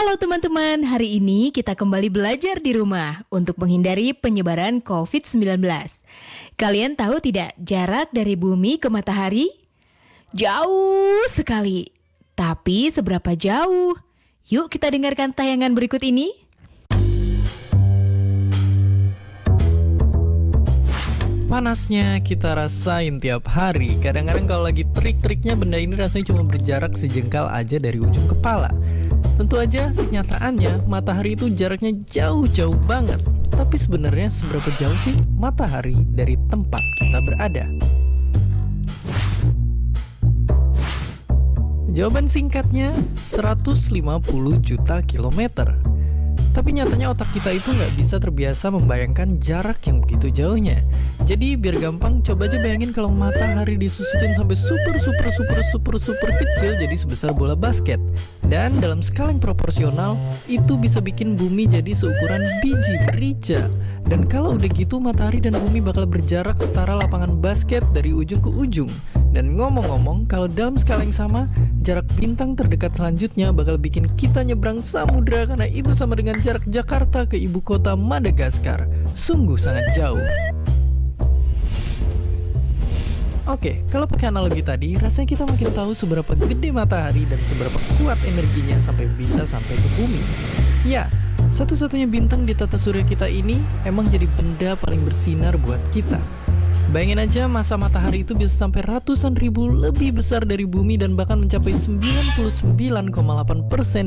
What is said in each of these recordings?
Halo teman-teman, hari ini kita kembali belajar di rumah untuk menghindari penyebaran COVID-19. Kalian tahu tidak jarak dari bumi ke matahari? Jauh sekali. Tapi seberapa jauh? Yuk kita dengarkan tayangan berikut ini. Panasnya kita rasain tiap hari. Kadang-kadang kalau lagi trik-triknya benda ini rasanya cuma berjarak sejengkal aja dari ujung kepala. Tentu aja kenyataannya matahari itu jaraknya jauh-jauh banget. Tapi sebenarnya seberapa jauh sih matahari dari tempat kita berada? Jawaban singkatnya 150 juta kilometer. Tapi nyatanya otak kita itu nggak bisa terbiasa membayangkan jarak yang begitu jauhnya. Jadi biar gampang, coba aja bayangin kalau matahari disusutin sampai super kecil jadi sebesar bola basket. Dan dalam skala yang proporsional, itu bisa bikin bumi jadi seukuran biji merica. Dan kalau udah gitu, matahari dan bumi bakal berjarak setara lapangan basket dari ujung ke ujung. Dan ngomong-ngomong, kalau dalam skala yang sama, jarak bintang terdekat selanjutnya bakal bikin kita nyebrang samudra karena itu sama dengan jarak Jakarta ke ibu kota Madagaskar. Sungguh sangat jauh. Oke, kalau pakai analogi tadi, rasanya kita makin tahu seberapa gede matahari dan seberapa kuat energinya sampai bisa sampai ke bumi. Ya, satu-satunya bintang di tata surya kita ini emang jadi benda paling bersinar buat kita. Bayangin aja masa matahari itu bisa sampai ratusan ribu lebih besar dari bumi dan bahkan mencapai 99,8%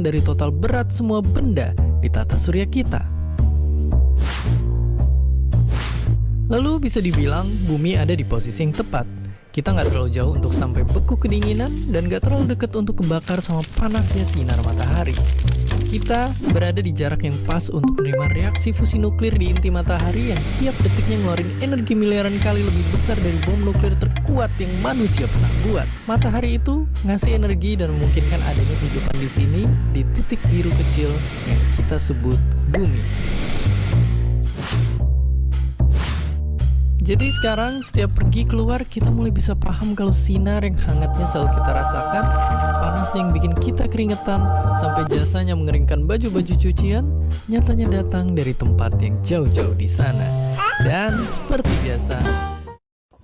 dari total berat semua benda di tata surya kita. Lalu bisa dibilang bumi ada di posisi yang tepat. Kita nggak terlalu jauh untuk sampai beku kedinginan dan nggak terlalu dekat untuk kebakar sama panasnya sinar matahari. Kita berada di jarak yang pas untuk menerima reaksi fusi nuklir di inti matahari yang tiap detiknya ngeluarin energi miliaran kali lebih besar dari bom nuklir terkuat yang manusia pernah buat. Matahari itu ngasih energi dan memungkinkan adanya kehidupan di sini di titik biru kecil yang kita sebut bumi. Jadi sekarang setiap pergi keluar kita mulai bisa paham kalau sinar yang hangatnya selalu kita rasakan, panasnya yang bikin kita keringetan, sampai jasanya mengeringkan baju-baju cucian, nyatanya datang dari tempat yang jauh-jauh di sana. Dan seperti biasa,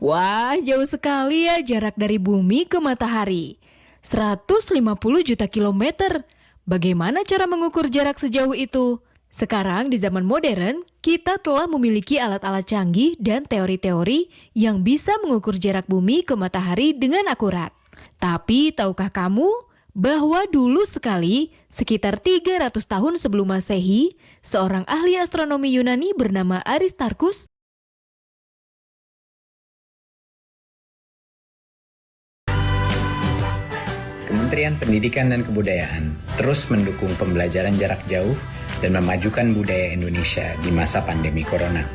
Wah, jauh sekali ya jarak dari bumi ke matahari. 150 juta kilometer. Bagaimana cara mengukur jarak sejauh itu? Sekarang di zaman modern, kita telah memiliki alat-alat canggih dan teori-teori yang bisa mengukur jarak bumi ke matahari dengan akurat. Tapi tahukah kamu bahwa dulu sekali, sekitar 300 tahun sebelum Masehi, seorang ahli astronomi Yunani bernama Aristarchus Kementerian Pendidikan dan Kebudayaan terus mendukung pembelajaran jarak jauh dan memajukan budaya Indonesia di masa pandemi corona.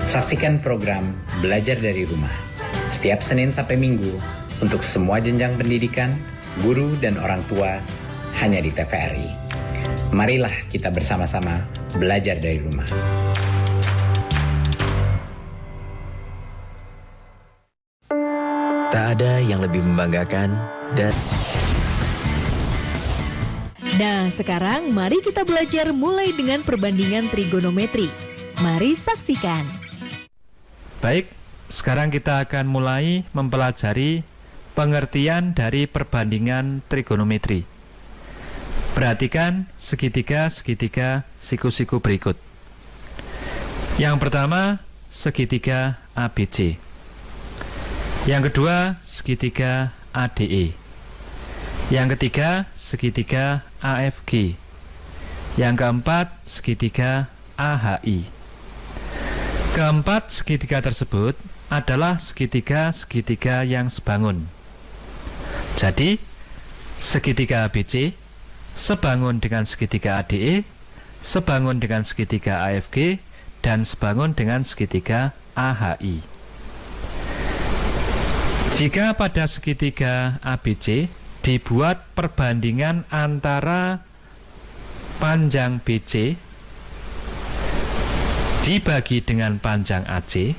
Saksikan program Belajar dari Rumah setiap Senin sampai Minggu untuk semua jenjang pendidikan, guru dan orang tua hanya di TVRI. Marilah kita bersama-sama belajar dari rumah. Tak ada yang lebih membanggakan dan Nah, sekarang mari kita belajar mulai dengan perbandingan trigonometri. Mari saksikan. Baik, sekarang kita akan mulai mempelajari pengertian dari perbandingan trigonometri. Perhatikan segitiga-segitiga siku-siku berikut. Yang pertama, segitiga ABC. Yang kedua, segitiga ADE. Yang ketiga, segitiga AFG. Yang keempat, segitiga AHI. Keempat segitiga tersebut adalah segitiga-segitiga yang sebangun. Jadi, segitiga ABC sebangun dengan segitiga ADE, sebangun dengan segitiga AFG, dan sebangun dengan segitiga AHI. Jika pada segitiga ABC dibuat perbandingan antara panjang BC dibagi dengan panjang AC,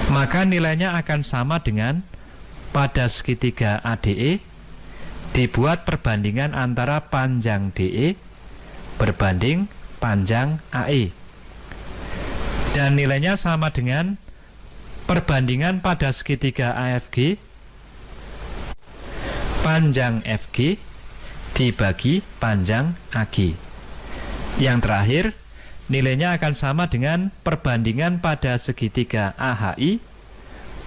maka nilainya akan sama dengan pada segitiga ADE dibuat perbandingan antara panjang DE berbanding panjang AE. Dan nilainya sama dengan perbandingan pada segitiga AFG panjang FG dibagi panjang AG. Yang terakhir, nilainya akan sama dengan perbandingan pada segitiga AHI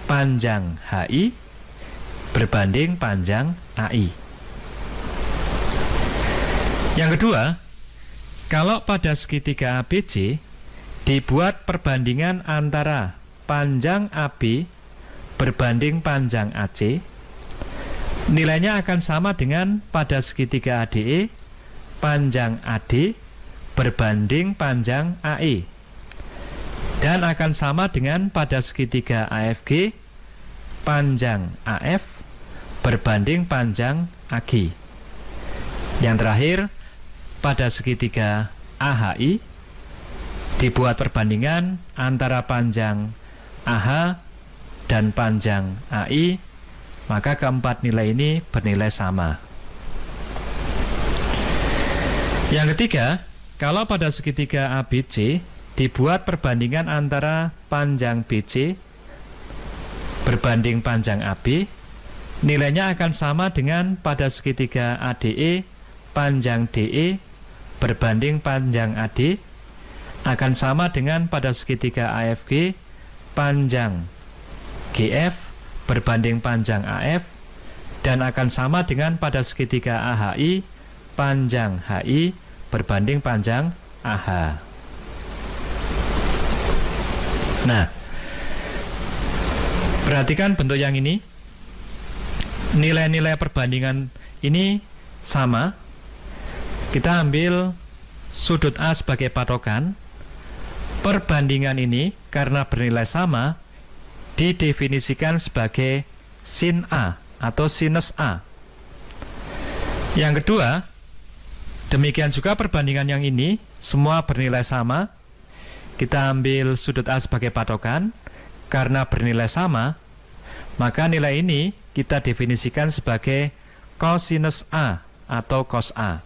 panjang HI berbanding panjang AI. Yang kedua, kalau pada segitiga ABC dibuat perbandingan antara panjang AB berbanding panjang AC, nilainya akan sama dengan pada segitiga ADE panjang AD berbanding panjang AE, dan akan sama dengan pada segitiga AFG panjang AF berbanding panjang AG. Yang terakhir, pada segitiga AHI dibuat perbandingan antara panjang AH dan panjang AI, maka keempat nilai ini bernilai sama. Yang ketiga, kalau pada segitiga ABC dibuat perbandingan antara panjang BC berbanding panjang AB, nilainya akan sama dengan pada segitiga ADE panjang DE berbanding panjang AD, akan sama dengan pada segitiga AFG panjang GF berbanding panjang AF, dan akan sama dengan pada segitiga AHI panjang HI berbanding panjang AH. Nah, perhatikan bentuk yang ini. Nilai-nilai perbandingan ini sama. Kita ambil sudut A sebagai patokan. Perbandingan ini karena bernilai sama didefinisikan sebagai sin A atau sinus A. Yang kedua, demikian juga perbandingan yang ini semua bernilai sama. Kita ambil sudut A sebagai patokan. Karena bernilai sama, maka nilai ini kita definisikan sebagai cosinus A atau cos A.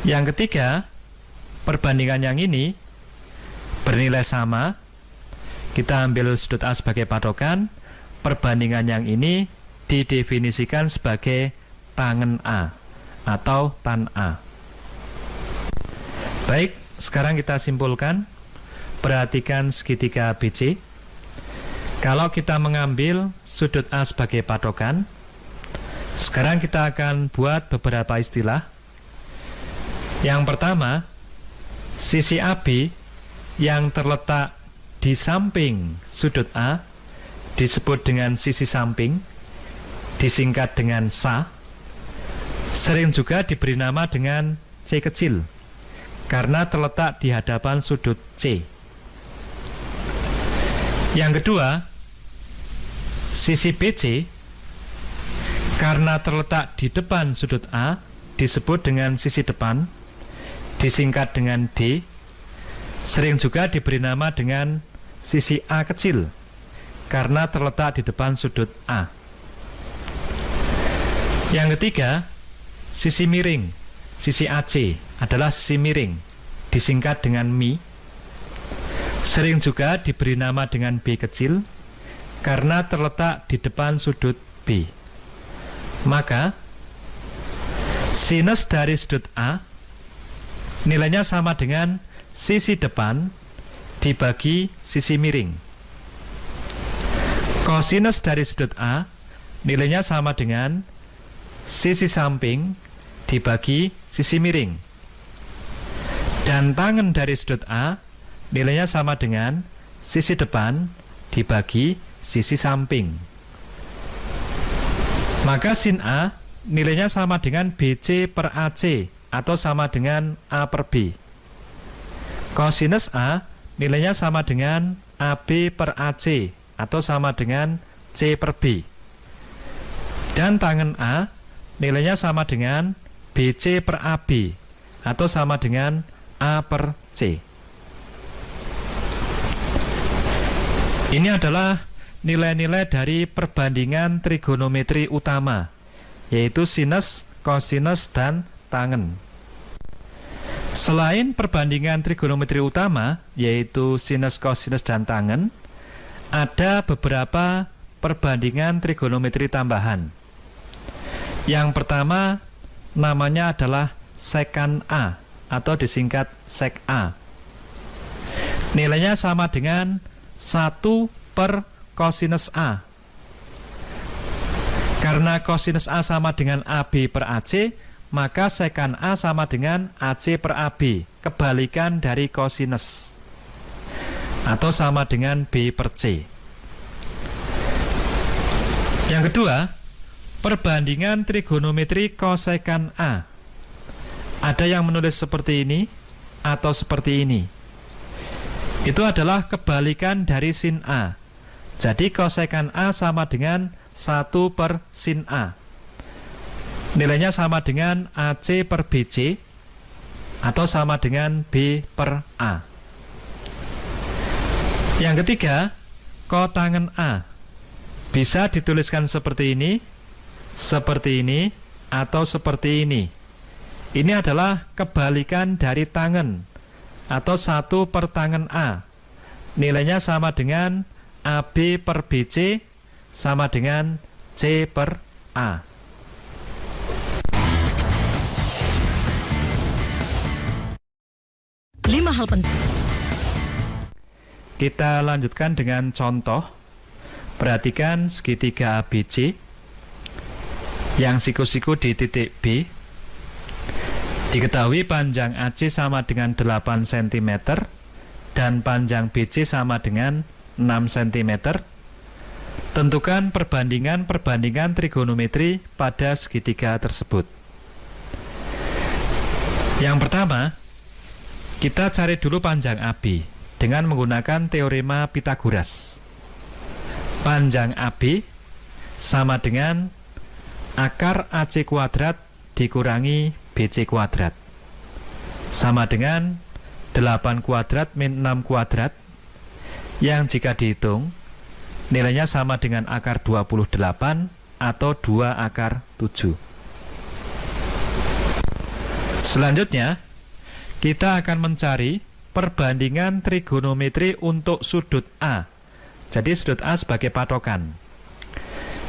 Yang ketiga, perbandingan yang ini bernilai sama. Kita ambil sudut A sebagai patokan. Perbandingan yang ini didefinisikan sebagai tangen A atau tan A. Baik, sekarang kita simpulkan. Perhatikan segitiga ABC. Kalau kita mengambil sudut A sebagai patokan, sekarang kita akan buat beberapa istilah. Yang pertama, sisi AB yang terletak di samping sudut A disebut dengan sisi samping, disingkat dengan SA. Sering juga diberi nama dengan C kecil karena terletak di hadapan sudut C. Yang kedua, sisi BC karena terletak di depan sudut A disebut dengan sisi depan, disingkat dengan D. Sering juga diberi nama dengan sisi A kecil karena terletak di depan sudut A. Yang ketiga, sisi miring, sisi AC adalah sisi miring, disingkat dengan Mi. Sering juga diberi nama dengan B kecil karena terletak di depan sudut B. Maka sinus dari sudut A nilainya sama dengan sisi depan dibagi sisi miring. Kosinus dari sudut A nilainya sama dengan sisi samping dibagi sisi miring. Dan tangen dari sudut A nilainya sama dengan sisi depan dibagi sisi samping. Maka sin A nilainya sama dengan BC per AC atau sama dengan A per B. Kosinus A nilainya sama dengan AB per AC atau sama dengan C per B. Dan tangen A nilainya sama dengan BC per AB atau sama dengan A per C. Ini adalah nilai-nilai dari perbandingan trigonometri utama yaitu sinus, kosinus, dan tangen. Selain perbandingan trigonometri utama, yaitu sinus, kosinus, dan tangen, ada beberapa perbandingan trigonometri tambahan. Yang pertama namanya adalah sekan A atau disingkat sek A. Nilainya sama dengan 1 per kosinus A. Karena kosinus A sama dengan AB per AC, maka sekan A sama dengan AC per AB, kebalikan dari kosinus, atau sama dengan B per C. Yang kedua, perbandingan trigonometri kosekan A. Ada yang menulis seperti ini atau seperti ini. Itu adalah kebalikan dari sin A. Jadi kosekan A sama dengan 1 per sin A. Nilainya sama dengan AC per BC atau sama dengan B per A. Yang ketiga, kotangen A. Bisa dituliskan seperti ini, atau seperti ini. Ini adalah kebalikan dari tangen, atau 1 per tangen A. Nilainya sama dengan AB per BC, sama dengan C per A. Lima hal penting. Kita lanjutkan dengan contoh. Perhatikan segitiga ABC yang siku-siku di titik B. Diketahui panjang AC sama dengan 8 cm dan panjang BC sama dengan 6 cm. Tentukan perbandingan trigonometri pada segitiga tersebut. Yang pertama, kita cari dulu panjang AB dengan menggunakan teorema Pythagoras. Panjang AB sama dengan akar AC kuadrat dikurangi BC kuadrat, sama dengan 8 kuadrat min 6 kuadrat, yang jika dihitung nilainya sama dengan akar 28 atau 2 akar 7. Selanjutnya, kita akan mencari perbandingan trigonometri untuk sudut A. Jadi sudut A sebagai patokan.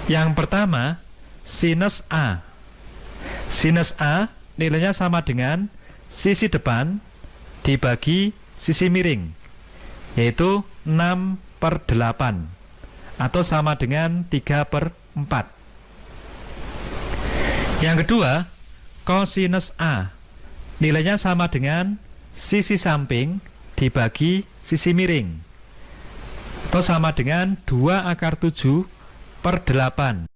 Yang pertama, sinus A. Sinus A nilainya sama dengan sisi depan dibagi sisi miring, yaitu 6 per 8, atau sama dengan 3 per 4. Yang kedua, kosinus A. Nilainya sama dengan sisi samping dibagi sisi miring, atau sama dengan 2 akar 7 per 8.